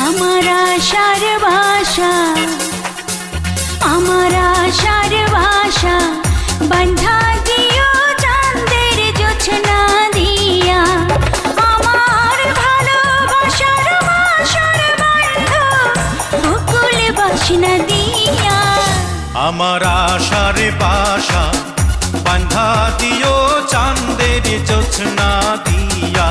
আমার আশার ভাষা, আমার আশার ভাষা বন্ধা দিও চাঁদের জোছনা দিয়া। আমার ভালোবাসার ভাষার বন্ধ বকুল বাসনা দিয়া। আমার আশার বাসা বান্ধা দিও চাঁদের জোছনা দিয়া।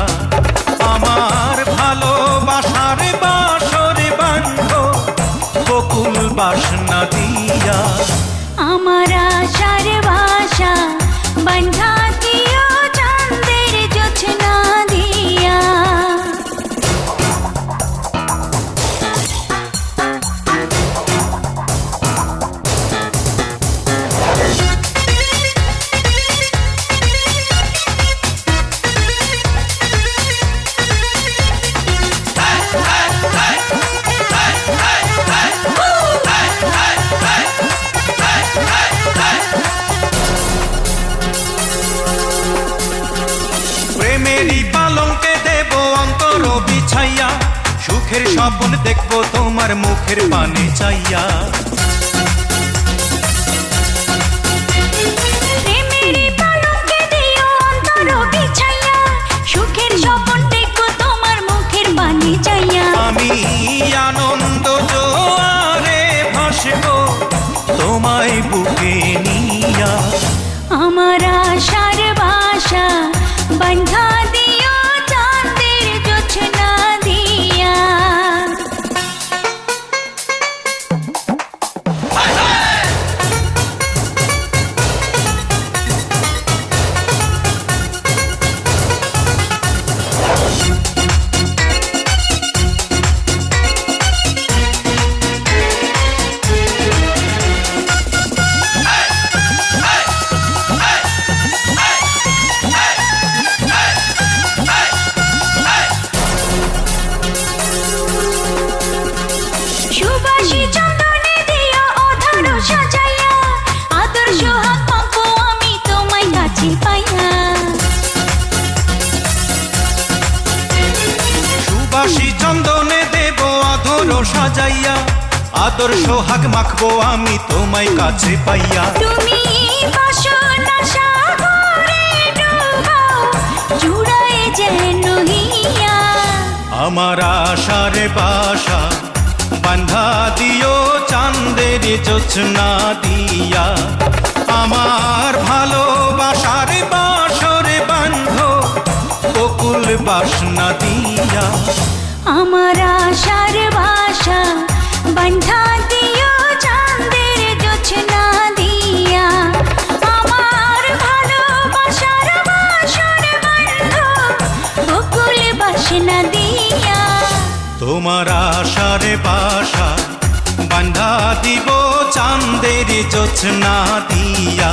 আমার ভালোবাসার বাসর বান্ধ বকুল বাসনা দিয়া। আমার আশার ভাষা বন্ধা দিও চাঁদের জোছনা দিয়া। প্রেমেরই পালঙ্কে দেব অন্তর বিছাইয়া। সুখের স্বপ্ন দেখবো তোমার মুখের পানে চাইয়া। প্রেমেরই পালঙ্কে দিও অন্তর বিছাইয়া। সুখের স্বপ্ন দেখবো তোমার মুখের পানে চাইয়া। আমি আনন্দ জোয়ারে ভাসবো তোমায় বুকে নিয়া। আমার আশার ভাষা বন্ধা দিও চাঁদের জোছনা দিয়া। সুবাসী চন্দনে দিও অধর সাজাইয়া। আদর্শ হাত পাবো আমি তোমায় কাছে পাইয়া। সুবাসী চন্দনে দেব আদর সাজাইয়া। আদর্শ হাক মাখবো আমি তোমায় কাছে পাইয়া। তুমি বাসনা সাগরে ডুবাও জুড়ায় যেন হিয়া। আমার আশার বাসা বান্ধা দিও চাঁদের জোছনা দিয়া। আমার ভালোবাসার বাসর বান্ধ বকুল বাসনা দিয়া। আমার আশার ভাষা বন্ধা দিও চাঁদের জোছনা দিয়া। আমার ভালোবাসার বাসর বন্ধ বকুল বাসনা দিয়া। তোমার আশার বাসা বান্ধা দিব চাঁদের জোছনা দিয়া।